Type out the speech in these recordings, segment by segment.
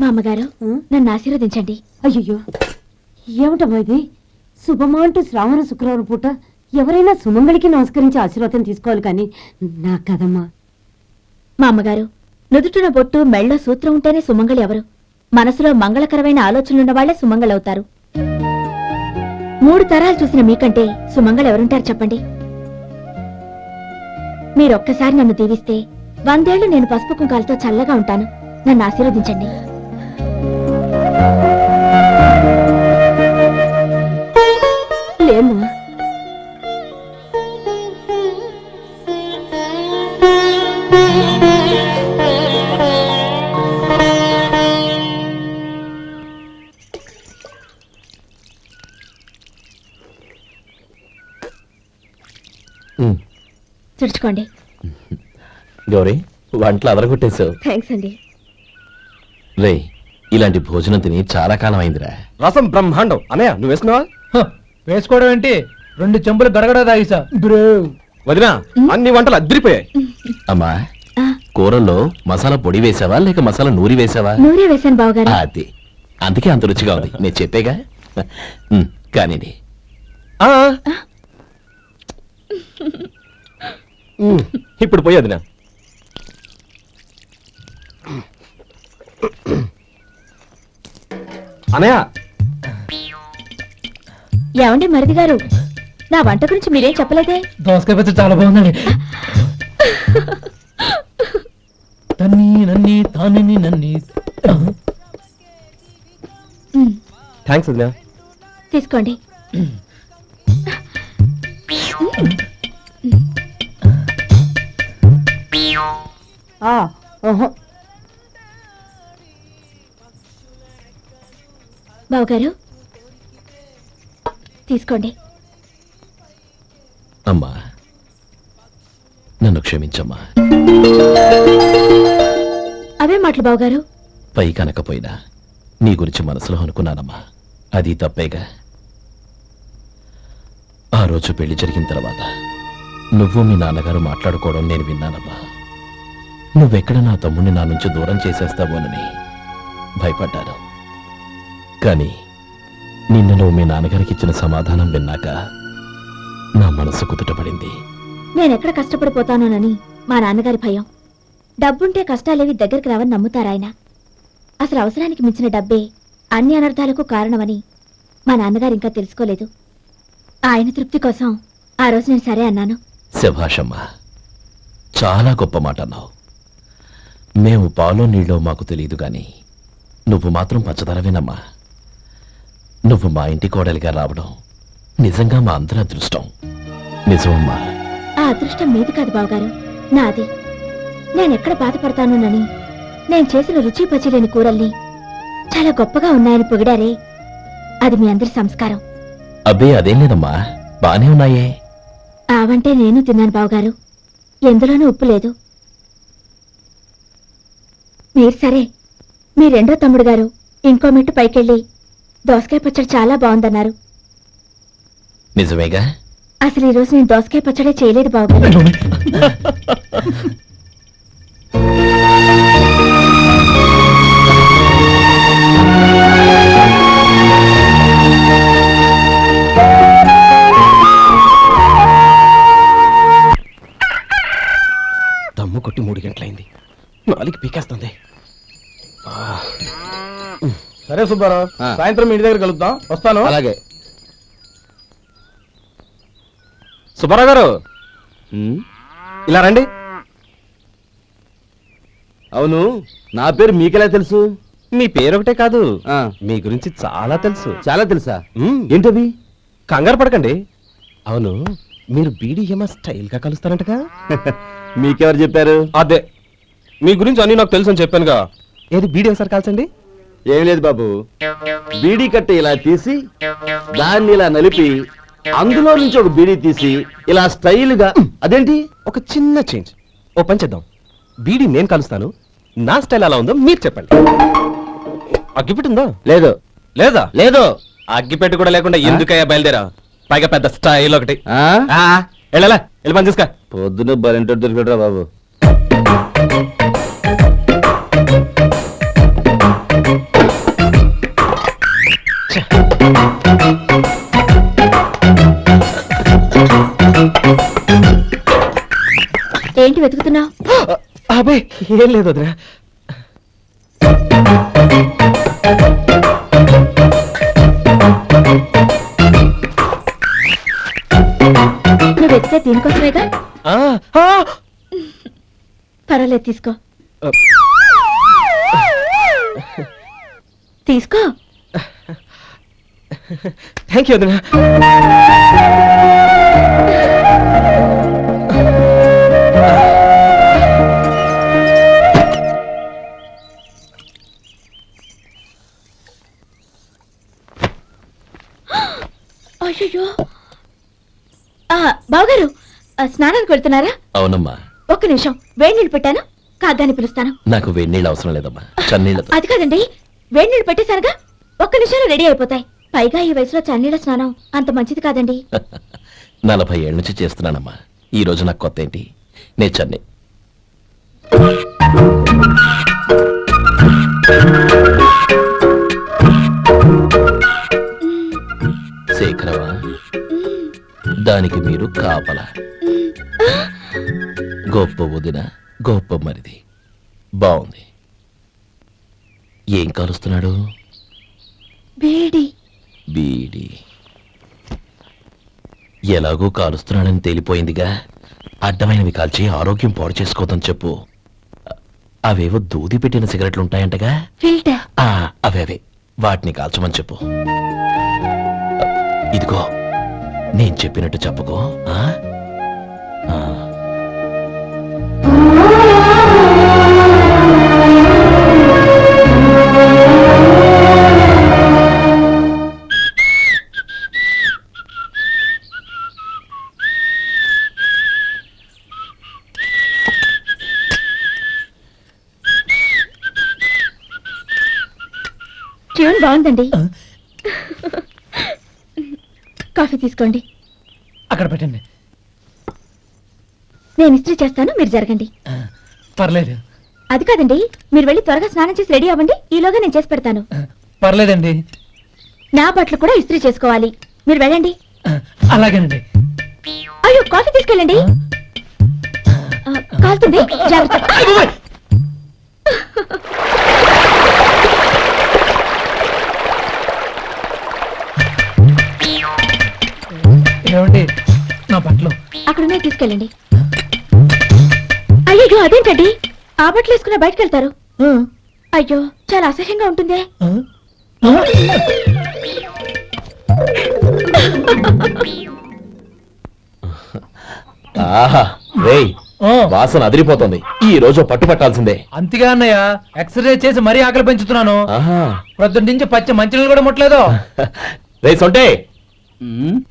మా అమ్మగారు నన్ను ఆశీర్వదించండి. అయ్యో ఏమిటమ్మా ఇది? శుభమా అంటూ శ్రావణ శుక్రవారం పూట ఎవరైనా సుమంగళికి నమస్కరించి ఆశీర్వాదం తీసుకోవాలి కానీ నా కదమ్మా. మా అమ్మగారు, నుదుటిన బొట్టు మెళ్ళో సూత్రం ఉంటేనే సుమంగళి ఎవరు? మనసులో మంగళకరమైన ఆలోచనలున్న వాళ్లే సుమంగళవుతారు. 3 తరాలు చూసిన మీకంటే సుమంగళ ఎవరుంటారు చెప్పండి? మీరొక్కసారి నన్ను దీవిస్తే 100 ఏళ్లు నేను పసుపు కుంకాలతో చల్లగా ఉంటాను. నన్ను ఆశీర్వదించండి. లేమ్మా, తుడుచుకోండి. గౌరీ, వంటలు అదరగొట్టేశావు. థ్యాంక్స్ అండి. రే, ఇలాంటి భోజనం తిని చాలా కాలం అయిందిరా. రసం బ్రహ్మాండం. అనయ్య నువ్వు వేసుకున్నావా? వేసుకోవడం ఏంటి, 2 చెంబులు గడగడ తాగిసా. వదినా, అన్ని వంటలు అద్దరిపోయాయి. అమ్మా, ఆ, కూరల్లో మసాలా పొడి వేసావా లేక మసాలా నూరి వేసావా? నూరే వేశాను బావగారు. అది అందుకే అంత రుచిగా ఉంది. నేను చెప్పేగా. కానివ్వండి. ఇప్పుడు పోయి వదినా. అనయ్య, ఏమండి మరిది గారు, నా వంట గురించి మీరేం చెప్పలేదే? దోసకాయ పచ్చడి చాలా బాగుందండి. తన్ని నన్ని తాని నన్ని. థ్యాంక్స్ వదినా. తీసుకోండి. ఓహో బావగారు తీసుకోండి. అమ్మా, నన్ను క్షమించమ్మా. అవే మాటలు బావగారు. పై కనకపోయినా నీ గురించి మనసులో అనుకున్నానమ్మా. అది తప్పేగా. ఆ రోజు పెళ్లి జరిగిన తర్వాత నువ్వు మీ నాన్నగారు మాట్లాడుకోవడం నేను విన్నానమ్మా. నువ్వెక్కడ నా తమ్ముడిని నా నుంచి దూరం చేసేస్తావోనని భయపడ్డాను. కానీ నిన్న నువ్వు మీ నాన్నగారికి ఇచ్చిన సమాధానం విన్నాక నా మనసు కుదుటపడింది. నేనెక్కడ కష్టపడిపోతానోనని మా నాన్నగారి భయం. డబ్బుంటే కష్టాలేవి దగ్గరికి రావని నమ్ముతారాయన. అసలు అవసరానికి మించిన డబ్బే అన్ని అనర్థాలకు కారణమని మా నాన్నగారు ఇంకా తెలుసుకోలేదు. ఆయన తృప్తి కోసం ఆ రోజు నేను సరే అన్నాను. శభాషమ్మా, చాలా గొప్ప మాట అన్నావు. మేము పాలో నీళ్ళో మాకు తెలియదు గాని నువ్వు మాత్రం పచ్చదనవేనమ్మా. నువ్వు మా ఇంటి కోడలిగా రావడం నిజంగా మా అందరి అదృష్టం. నిజమమ్మా. ఆ అదృష్టం మీది కాదు బావగారు, నాది. నేనెక్కడ బాధపడతానోనని నేను చేసిన రుచి పచిలేని కూరల్ని చాలా గొప్పగా ఉన్నాయని పొగిడారే, అది మీ అందరి సంస్కారం. అబ్బే అదేం లేదమ్మా, బానే ఉన్నాయే. ఆవంటే నేను తిన్నాను బావగారు, ఎందులోనూ ఉప్పు లేదు. మీరు సరే, మీ రెండో తమ్ముడు గారు ఇంకో మెట్టు పైకెళ్ళి దోసకాయ పచ్చడి చాలా బాగుందన్నారు. నిజమేగా? అసలు ఈరోజు నేను దోసకాయ పచ్చడే చేయలేదు బావగారు. దమ్ము కొట్టి 3 గంటలైంది. 4 పీకేస్తుంది. సరే సుబ్బారావు, సాయంత్రం ఇంటి దగ్గర కలుద్దాం. వస్తాను. అలాగే. సుబ్బారావు గారు, ఇలా రండి. అవును, నా పేరు మీకెలా తెలుసు? మీ పేరు ఒకటే కాదు, మీ గురించి చాలా తెలుసు. చాలా తెలుసా? ఏంటది? కంగారు పడకండి. అవును, మీరు బీడీఎంఆ స్టైల్ గా కలుస్తారంటగా? మీకెవరు చెప్పారు? అదే, మీ గురించి అన్ని నాకు తెలుసు అని చెప్పానుగా. ఏది బీడీ ఒకసారి కాల్చండి. ఏం లేదు బాబు, బీడీ కట్ట ఇలా తీసి దాన్ని ఇలా నలిపి అందులో నుంచి ఒక బీడీ తీసి ఇలా స్టైల్ గా. అదేంటి? ఒక చిన్న చేంజ్. ఓ పని చేద్దాం, బీడీ నేను కలుస్తాను, నా స్టైల్ ఎలా ఉందో మీరు చెప్పండి. అగ్గిపెట్టి ఉందా? లేదు. లేదా? లేదు. అగ్గిపెట్టి కూడా లేకుండా ఎందుకయ్యా బయలుదేరా? పైగా పెద్ద స్టైల్ ఒకటి. ఆ? వెళ్ళాలా, వెళ్ళి పని చూసుకో. పొద్దున బలింటో దొరికడరా బాబు. వెతుకుతున్నావు? అబే ఏం లేదు వదినా. నువ్వు వెతికే దీనికోసమేగా. ఆ, ఆ, పర్వాలేదు, తీసుకో ఆ. తీసుకో. థ్యాంక్ యూ వదినా. అయ్యో, బావగారు, స్నానానికి వెళ్తున్నారా? అవునమ్మా, ఒక్క నిమిషం, వేడి నీళ్ళు పెట్టాను, కాగ్గాని పిలుస్తాను. నాకు వేడినీళ్ళు అవసరం లేదమ్మా, చన్నీళ్ళతో. అది కాదండి, వేడి నీళ్ళు పెట్టేశానుగా, ఒక్క నిమిషంలో రెడీ అయిపోతాయి. పైగా ఈ వయసులో చన్నీళ్ళ స్నానం అంత మంచిది కాదండి. 40 ఏళ్ళ నుంచి చేస్తున్నానమ్మా. ఈ రోజు నాకు కొత్త ఏంటి? నే చన్ని. శేఖరవా, దానికి మీరు కాపల. గొప్ప వదిన, గొప్ప మరిది. బాగుంది. ఏం కాలుస్తున్నాడు? వేడి. బీడి. ఎలాగో కాలుస్తున్నాడని తేలిపోయిందిగా, అడ్డమైనవి కాల్చి ఆరోగ్యం పాడు చేసుకోదని చెప్పు. అవేవో దూది పెట్టిన సిగరెట్లు ఉంటాయంటగా, ఫిల్టర్. అవే వాటిని కాల్చమని చెప్పు. ఇదిగో, నేను చెప్పినట్టు చెప్పుకో. ఆ? ఆ. ట్యూన్ బాగుందండి. కాఫీ తీసుకోండి. అక్కడ పెట్టండి. నేను ఇస్త్రీ చేస్తాను, మీరు జరగండి. పర్లేదు. అది కాదండి, మీరు వెళ్ళి త్వరగా స్నానం చేసి రెడీ అవ్వండి, ఈలోగా నేను చేసి పెడతాను. పర్లేదండి. నా బట్టలు కూడా ఇస్త్రీ చేసుకోవాలి, మీరు వెళ్ళండి. అలాగేనండి. అయ్యో, కాఫీ తీసుకెళ్ళండి. కాలుతుంది, జాగ్రత్త. ఏమండి, నా బట్టలు అక్కడున్నాయి, తీసుకెళ్ళండి. అయ్యో, అదేంటండి, ఆ బట్టలు వేసుకున్న బయటకు వెళ్తారు? అయ్యో, చాలా అసహ్యంగా ఉంటుందే. ఆహా, రేయ్, వాసన అదిరిపోతుంది. ఈ రోజు పట్టు పట్టాల్సిందే. అంతగా అన్నయ్య, ఎక్సర్సైజ్ చేసి మరీ ఆకలి పెంచుతున్నాను. ఆహా. ప్రొద్దున నుంచి పచ్చి మంచినీళ్ళు కూడా ముట్టలేదు. రే సొంటే,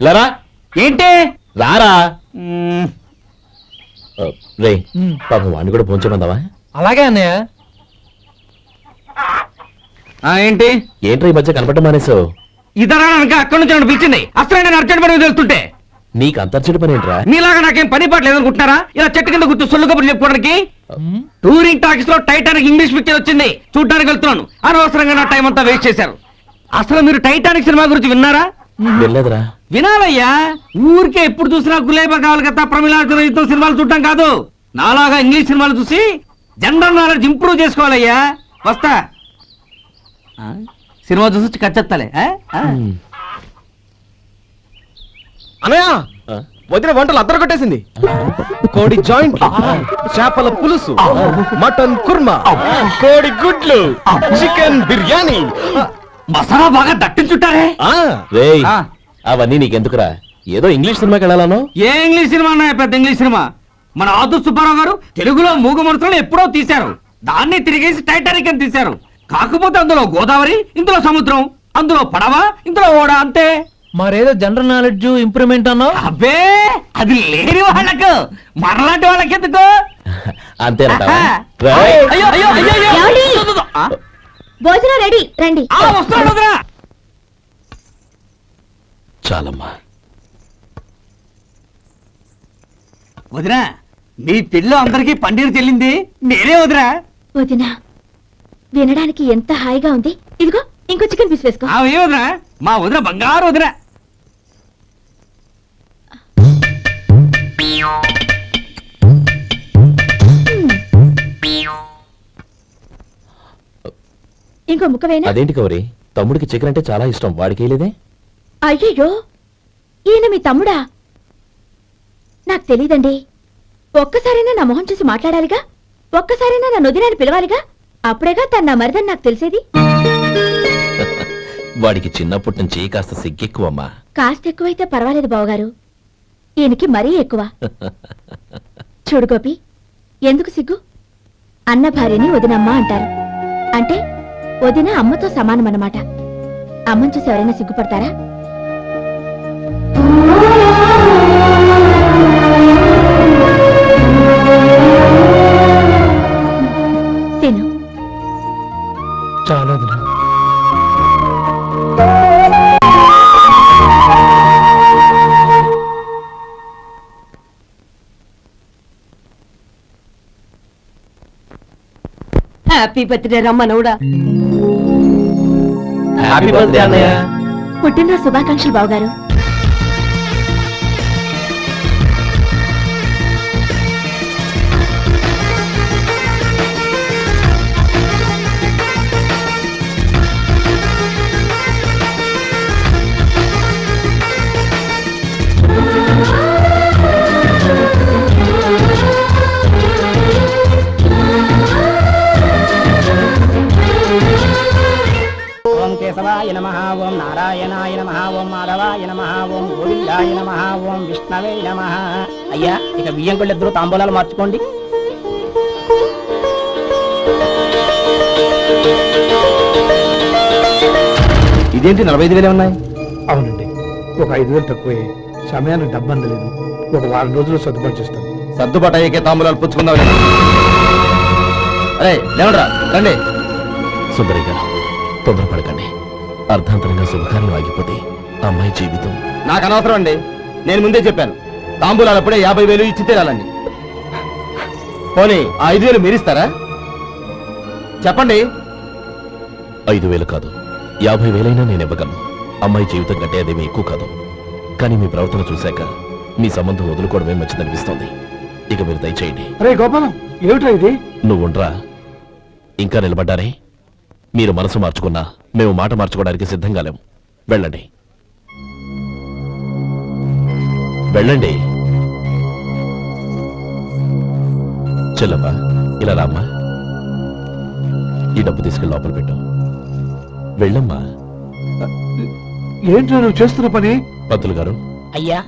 లరా, ఏంటి? రారా. రే, పాపం వాడిని కూడా పోంచమందావా? అలాగే అన్నయ్య. ఏంటి? ఏంట్రా ఈ మధ్య కనపడటం మానేసావు? ఇతరా అక్కడి నుంచి నన్ను పిలిచింది. అసలు నేను అర్జెంట్ పని తెలుస్తుంటే నీకు అంతర్చడి పని ఏంట్రా? మీలాగా నాకేం పని పాట లేదనుకుంటున్నారా? ఇలా చెట్టు కింద గుర్తు సొల్లు కబుర్లు చెప్పుకోవడానికి. టూరింగ్ టాకీస్ లో టైటానిక్ ఇంగ్లీష్ పిక్చర్ వచ్చింది, చూడడానికి వెళ్తున్నాను. అనవసరంగా నా టైం అంతా వేస్ట్ చేశారు. అసలు మీరు టైటానిక్ సినిమా గురించి విన్నారా? వెళ్ళలేదురా. వినాలయ్యా, ఊరికే ఎప్పుడు చూసినా గులేబా కావాలి కదా, ప్రమిళాతో సినిమాలు చూడటం కాదు. నాలాగా ఇంగ్లీష్ సినిమాలు చూసి జనరల్ నాలెడ్జ్ ఇంప్రూవ్ చేసుకోవాలయ్యా. వస్తా. సినిమా చూసి కచ్చెత్తాలే. అనయ్య, ఆ? వదిన వంటలు అద్దరు కొట్టేసింది. కోడి జాయింట్, చేపల పులుసు, మటన్ కుర్మా, కోడి గుడ్లు, చికెన్ బిర్యానీ. మసాలా బాగా దట్టించుంటారే. రేయ్, ఆ. అవన్నీ నీకెందుకురా? ఏదో ఇంగ్లీష్ సినిమాకి వెళ్ళాలను. ఏ ఇంగ్లీష్ సినిమా అన్నాయా? పెద్ద ఇంగ్లీష్ సినిమా. మన ఆదు సుబ్బారావు గారు తెలుగులో మూగ మనుషులను ఎప్పుడో తీశారు. దాన్ని తిరిగేసి టైటానిక్ అని తీశారు. కాకపోతే అందులో గోదావరి, ఇందులో సముద్రం, అందులో పడవ, ఇందులో ఓడ, అంతే. మరేదో జనరల్ నాలెడ్జ్ ఇంప్రూవ్మెంట్ అన్నావు. అబ్బే, అది లేని వాళ్ళకు, మనలాంటి వాళ్ళకి ఎందుకు? అంతేనంటావా? ఆహా. రేయ్. అయ్యో, అయ్యో, అయ్యో, అయ్యో. ఏమండి? ఆ? భోజనం రెడీ, రండి. వస్తున్నాడు వదినా. చాలమ్మా. వదినా, మీ పిల్ల అందరికీ పన్నీరు చెల్లింది నేనే వదినా. వదినా, వినడానికి ఎంత హాయిగా ఉంది. ఇదిగో, ఇంకో చికెన్ పీస్ వేసుకో. ఏ వదినా, మా వదిన బంగారు వదినా. ఇంకో ముక్క వేయనా? అదేంటి గౌరీ, తమ్ముడికి చికెన్ అంటే చాలా ఇష్టం, వాడికి వేయలేదే? అయ్యయ్యో, ఈయన మీ తమ్ముడా? నాకు తెలీదండి. ఒక్కసారైనా నా మొహం చూసి మాట్లాడాలిగా, ఒక్కసారైనా నా నొదినాన్ని పిలవాలిగా, అప్పుడేగా తన నా మరిదని నాకు తెలిసేది. వాడికి చిన్నప్పటి నుంచి కాస్త సిగ్గెక్కువమ్మా. కాస్త ఎక్కువైతే పర్వాలేదు బావగారు, ఈయనకి మరీ ఎక్కువ. చూడు గోపి, ఎందుకు సిగ్గు? అన్న భార్యని వదినమ్మ అంటారు. అంటే వదిన అమ్మతో సమానమన్నమాట. అమ్మని చూసి ఎవరైనా సిగ్గుపడతారా? తిను. చాలా హ్యాపీ బర్త్డే రమ్మనవుడా. హ్యాపీ బర్త్డే అన్నయ్య. పుట్టినరోజు శుభాకాంక్షలు బావగారు. ఓం కేశవాయ నమః, ఓం నారాయణాయ నమః, ఓం మాధవాయ నమః, ఓం గోవిందాయ నమః, ఓం విష్ణవే నమః. అయ్యా, ఇక బియ్యం కొళ్ళిద్దరూ తాంబూలాలు మార్చుకోండి. ఇదేంటి 45,000 ఉన్నాయి? అవునండి, ఒక 5,000 తక్కువే. సమయానికి డబ్బు అందలేదు. ఒక వారం రోజులు సర్దుబాటు చేస్తాను. సర్దుబాటు అయ్యే తాంబూలాలు పుచ్చుకుందాం. అరే లేవడరా, రండి. సుందరి గారు, తొందరపడకండి. అర్ధాంతరంగా శుభకార్యం ఆగిపోతే అమ్మాయి జీవితం. నాకు అనవసరం అండి, నేను ముందే చెప్పాను. తాంబూలాలు అప్పుడే 50,000 ఇచ్చి తీరాలండి. పోనీ ఆ 5,000 మీరిస్తారా? చెప్పండి. 5,000 కాదు, 50,000 నేను ఇవ్వగలను. అమ్మాయి జీవితం కంటే అదేమీ ఎక్కువ కాదు. కానీ మీ ప్రవర్తన చూశాక మీ సంబంధం వదులుకోవడమే మంచిదనిపిస్తోంది. ఇక మీరు దయచేయండి. అరే గోపాలం, ఏమిటా ఇది? నువ్వుండ్రా, ఇంకా నిలబడ్డారే? మీరు మనసు మార్చుకున్నా మేము మాట మార్చుకోవడానికి సిద్ధంగా లేము. వెళ్ళండి, వెళ్ళండి. చెల్లమ్మా, ఇలా రామ్మా. ఈ డబ్బు తీసుకెళ్ళి లోపల పెట్టు. వెళ్ళమ్మా. ఏంటో నువ్వు చేస్తున్న పని? పంతులు గారు, అయ్యా,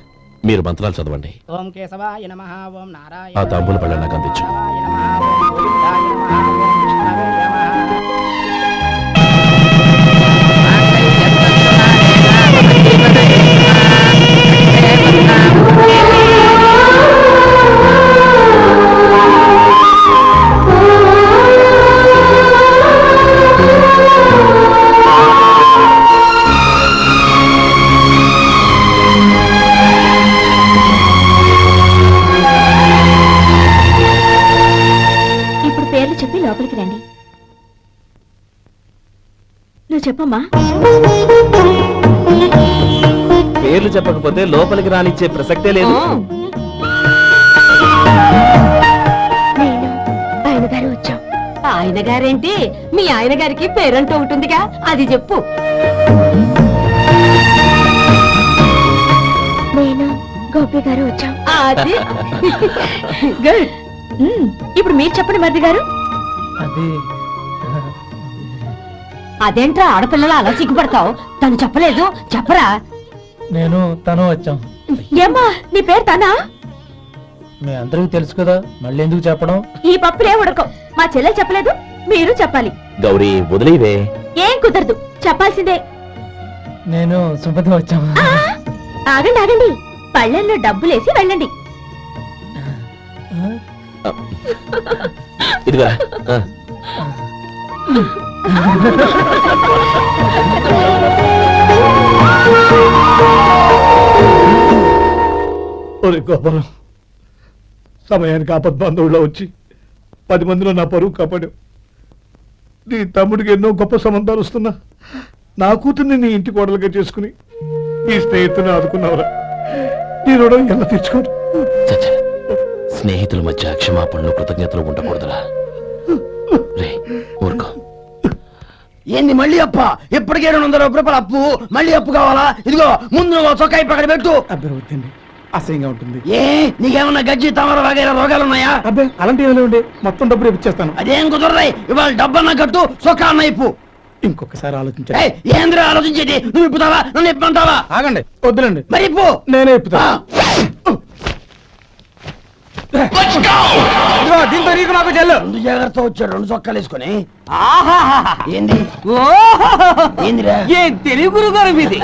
మీరు మంత్రాలు చదవండి. ఓం కేశవాయ నమః, ఓం నారాయణ ఆ తాంబూల పళ్ళ నాకు అందించు. ఇప్పుడు పేర్లు చెప్పి లోపలికి రండి. నువ్వు చెప్పమ్మా. పేర్లు చెప్పకపోతే లోపలికి రానిచ్చే ప్రసక్తే లేదు. నేను ఆయన గారు వచ్చాం. ఆయన గారేంటి, మీ ఆయన గారికి పేరంటూ ఉంటుందిగా, అది చెప్పు. నేను గోపి గారు వచ్చాం. అది గుడ్. ఇప్పుడు మీరు చెప్పండి మరిది గారు. అది అదేంట్రా ఆడపిల్లలు అలా సిగ్గుపడతావు? తను చెప్పలేదు, చెప్పరా. నేను తను వచ్చాం. ఏమ్మా, నీ పేరు తానా? మీ అందరికీ తెలుసు కదా, మళ్ళీ ఎందుకు చెప్పడం? ఈ పప్పులే ఉడకం. మా చెల్లె చెప్పలేదు, మీరు చెప్పాలి. గౌరీ, వదిలేవే. ఏం కుదరదు, చెప్పాల్సిందే. నేను సుమతి వచ్చాం. ఆ, ఆగండి ఆగండి, పళ్ళెల్లో డబ్బులేసి వెళ్ళండి. ఇదిగా ఒరే గోపాలం, సమయానికి ఆపద్బంధువుల్లో వచ్చి 10 మందిలో నా పరువు కాపాడావు. నీ తమ్ముడికి ఎన్నో గొప్ప సంబంధాలు వస్తున్నా నా కూతుర్ని నీ ఇంటి కోడలుగా చేసుకుని నీ స్నేహితుని ఆదుకున్నావురా. నీ రుణం ఎలా తెచ్చుకోరు? చచ్చ, స్నేహితుల మధ్య క్షమాపణలు కృతజ్ఞతలు ఉండకూడదురా. రే ఊరుకో. ఏంది మళ్ళీ అప్ప? ఇప్పటికే 200 రూపాయలు అప్పు, మళ్ళీ అప్పు కావాలా? ఇదిగో ముందు నువ్వు చొక్కా పక్కన పెట్టు. అబ్బే వద్దండి, అసహ్యంగా ఉంటుంది. ఏ నీకేమన్నా గజ్జి తమర వగైరా రోగాలు ఉన్నాయా? అబ్బే అలాంటి ఏమైనా ఉండే, మొత్తం డబ్బులు ఇచ్చేస్తాను. అదేం కుదరదాయి. ఇవాళ డబ్బన్నా కట్టు, చొక్కా అన్న ఇప్పు. ఇంకొకసారి ఆలోచించండి. ఏయ్, ఏంద్రా ఆలోచించేది? నువ్వు ఇప్పుతావా, నన్ను ఇప్పమంటావా? ఆగండి, వద్దులండి, మరి ఇప్పు. నేనే ఇప్పుతా. దీంతో నీకు నాకు చెల్లు. ముందు జాగ్రత్త వచ్చాడు 2 చొక్కాలు వేసుకొని. ఆహాహాహా. ఏంది ఓహోహోహో. ఏందిరా? ఏ తెలుగు గురుగారు మీది?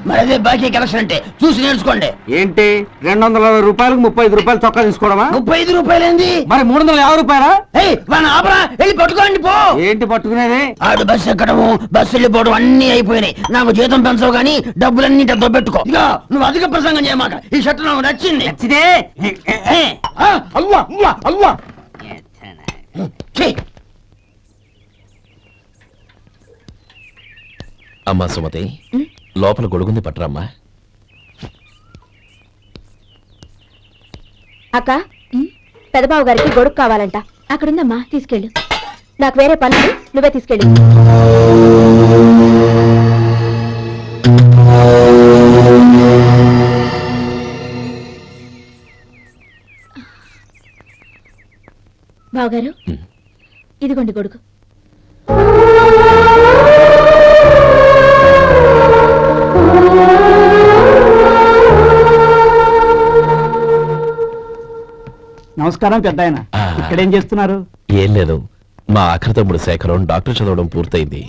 మరి అదే బాకీ కలెక్షన్ అంటే చూసి నేర్చుకోండి. ఏంటి 220 రూపాయలకు 35 రూపాయలు చొక్కా తీసుకోవడమా? 35 రూపాయలు ఏంది? మరి 350 రూపాయలా? ఏయ్ వాడిని ఆపరా, వెళ్ళి పట్టుకోండి పో. ఏంటి పట్టుకునేది? ఆడు బస్సు ఎక్కడము, బస్సు వెళ్ళిపోవడం అన్ని అయిపోయినాయి. నాకు జీతం పెంచవు గానీ డబ్బులన్నీ దొబ్బెట్టుకో. ఇక నువ్వు అధిక ప్రసంగం చేయమాక. ఈ షర్ట్ నాకు నచ్చింది. నచ్చితే అల్వా అల్వా అల్వా. ఛీ, అమ్మా సుమతి, లోపల గొడుగుంది పట్టరమ్మా. అక్క పెదబాబు గారికి గొడుగు కావాలంట. అక్కడుందమ్మా, తీసుకెళ్ళు. నాకు వేరే పని ఉంది, నువ్వే తీసుకెళ్ళు. బావగారు, ఇదిగోండి గొడుగు. నమస్కారం పెద్ద ఆయన. ఇక్కడేం చేస్తున్నారు? ఏం లేదు, మా ఆఖరి తమ్ముడు శేఖరం డాక్టర్ చదవడం పూర్తయింది.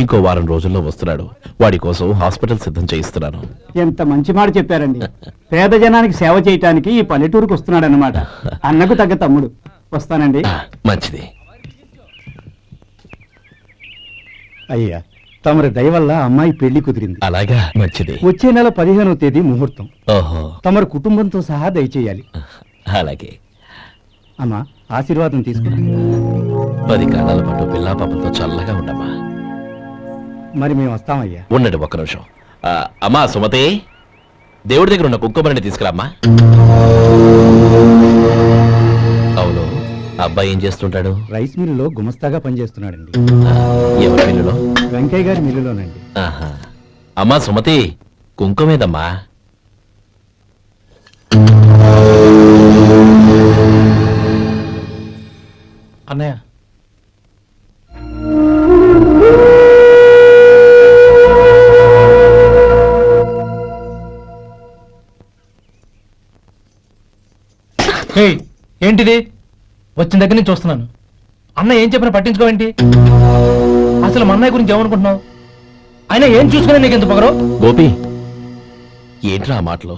ఇంకో వారం రోజుల్లో వస్తున్నాడు. వాడి కోసం హాస్పిటల్ సిద్ధం చేయిస్తున్నాను. ఎంత మంచి మాట చెప్పారండి. పేద జనానికి సేవ చేయటానికి ఈ పల్లెటూరుకు వస్తున్నాడు అన్నమాట. అన్నకు తగ్గ తమ్ముడు. వస్తానండి. మంచిది. అయ్యా, తమరి దయ వల్ల అమ్మాయి పెళ్లి కుదిరింది. అలాగా, మంచిది. వచ్చే నెల 15వ తేదీ ముహూర్తం. ఓహో, తమరి కుటుంబంతో సహా దయచేయాలి. అలాగే. అమ్మా, ఆశీర్వాదం తీసుకుని 10 కాలాల పాటు పిల్లా పాపలతో చల్లగా ఉండమ్మా. మరి మేము వస్తామయ్యా. ఉండండి ఒక్క నిమిషం. అమ్మా సుమతి, దేవుడి దగ్గర ఉన్న కుంకుమని తీసుకురామ్మా. అవును, అబ్బాయి ఏం చేస్తుంటాడు? రైస్ మిల్లులో గుమస్తాగా పనిచేస్తున్నాడండి. ఎవరి పిల్లలో? వెంకయ్య గారి మిల్లులోనండి. ఆహా. అమ్మా సుమతి, కుంకుమేదమ్మా. అన్నయ్య, ఏంటిది? వచ్చిన దగ్గర నుంచి చూస్తున్నాను. అన్న ఏం చెప్పినా పట్టించుకోవేంటి? అసలు మా అన్నయ్య గురించి ఏమనుకుంటున్నావు? ఆయన ఏం చూసుకునే నీకు ఎంత పొగరు? గోపి, ఏంట్రా ఆ మాటలు?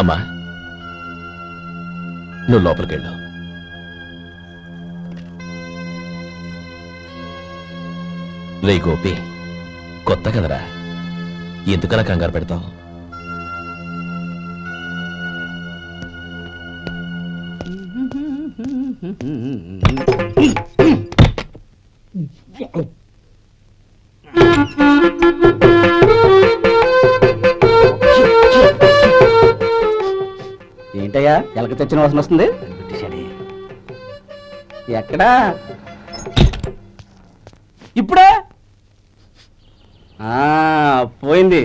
అమ్మా, నువ్వు లోపలికెళ్ళు. రే గోపి, కొత్త కదరా, ఎందుకలా కంగారు పెడతావు? ఏంటయ్యా ఎలక తెచ్చిన వాసన వస్తుంది? ఎక్కడా? ఇప్పుడే పోయింది.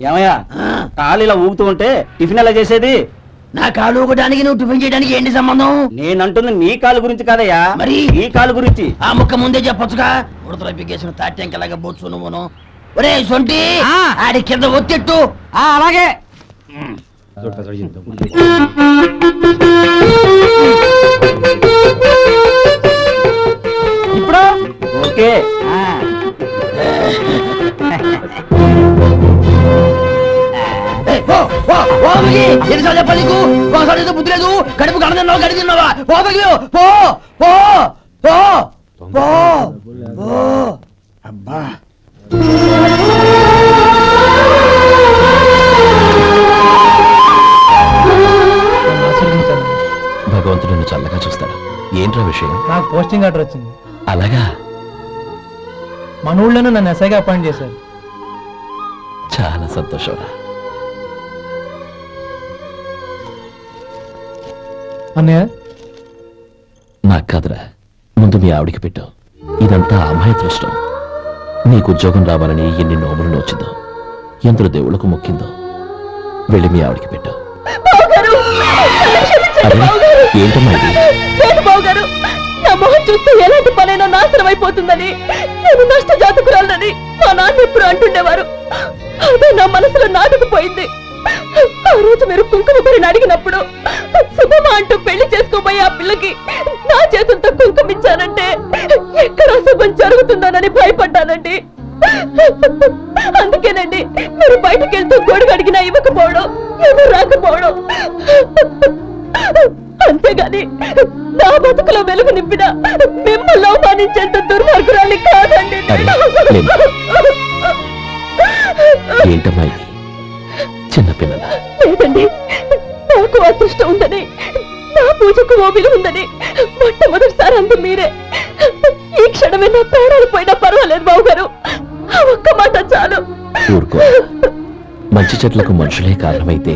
ఏమయ్యా, కాలు ఇలా ఊగుతూ ఉంటే టిఫిన్ ఎలా చేసేది? నా కాలు ఊగడానికి నువ్వు టిఫిన్ చేయడానికి ఏంటి సంబంధం? నేనంటుంది నీ కాలు గురించి కాదయ్యా, మరి ఈ కాలు గురించి. ఆ ముక్క ముందే చెప్పొచ్చుగా. ఉడతలో బిగేసిన తాట్యంకలాగా బొచ్చు నువ్వును. ఒరే సొంటి, ఆడి కింద ఒత్తిట్టు. అలాగే. ఇప్పుడు ఓకే. ఎన్నిసార్లు చెప్పాలి నీకు? ఒకసారి ఏదో బుద్ధి లేదు. కడుపు గడ తిన్నావు, గడి తిన్నావా? పో పో పో పో పో. అబ్బా, భగవంతుడు నిన్ను చల్లగా చూస్తాడు. ఏంట్రా విషయం? నాకు పోస్టింగ్ ఆర్డర్ వచ్చింది. అలాగా? మన ఊళ్ళోనూ నన్ను ఎస్ఐగా అపాయింట్ చేశారు. చాలా సంతోషంరా. అన్నయ్య నాకు కాదురా, ముందు మీ ఆవిడికి పెట్టు. ఇదంతా అమ్మాయి దృష్టం. నీకు ఉద్యోగం రావాలని ఎన్ని నోములు నోచిందో, ఎందరు దేవుళ్ళకు మొక్కిందో. వెళ్ళి మీ ఆవిడికి పెట్టు. అరే, ఏంటమ్మా ఇది? లేదు బావగారు, నా మొహం చూస్తే ఎలాంటి పనైనా నాశనం అయిపోతుందని, నేను నష్ట జాతకురాలని మా నాన్న ఎప్పుడు అంటుండేవారు. అదే నా మనసులో నాటుకుపోయింది. ఆ రోజు మీరు కుంకుమ భరిని అడిగినప్పుడు శుభమా అంటూ పెళ్లి చేసుకోబోయే ఆ పిల్లకి నా చేతులతో కుంకుమ ఇచ్చానంటే ఎక్కడ శుభం జరుగుతుందోనని భయపడ్డానండి. అందుకేనండి మీరు బయటకు వెళ్తూ గొడుగు అడిగినా ఇవ్వకపోవడం, ఎవరు రాకపోవడం. అంతేగాని నా బతుకులో వెలుగు నింపిన మిమ్మల్ని అవమానించేంత దుర్మార్గురాలి కాదండి. అరే, ఏంటమ్మా ఇది? చిన్నపిల్లల లేదండి, నాకు అదృష్టం ఉందని, నా పూజకు ఓ విలువ ఉందని మొట్టమొదటిసారి అంది మీరే. ఈ క్షణమే నా ప్రాణాలు పోయినా పర్వాలేదు బావగారు, ఆ ఒక్క మాట చాలు. ఊరుకో. మంచి చెట్లకు మనుషులే కారణమైతే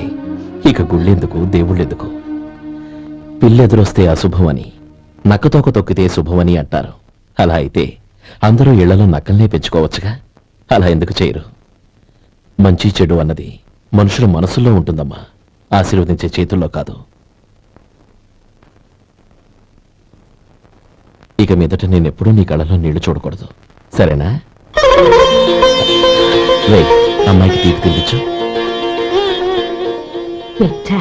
ఇక గుళ్ళెందుకు, దేవుళ్ళెందుకు? పిల్లెదురొస్తే అశుభమని, నక్కతోక తొక్కితే శుభమని అంటారు. అలా అయితే అందరూ ఇళ్లలో నక్కల్నే పెంచుకోవచ్చుగా. అలా ఎందుకు చేయరు? మంచి చెడు అన్నది మనుషుల మనసుల్లో ఉంటుందమ్మా, ఆశీర్వదించే చేతుల్లో కాదు. ఇక మీదట నేనెప్పుడూ నీ కళ్ళలో నీళ్లు చూడకూడదు, సరేనా? రే, అమ్మాయికి తీపి తినిపించు. పెట్టా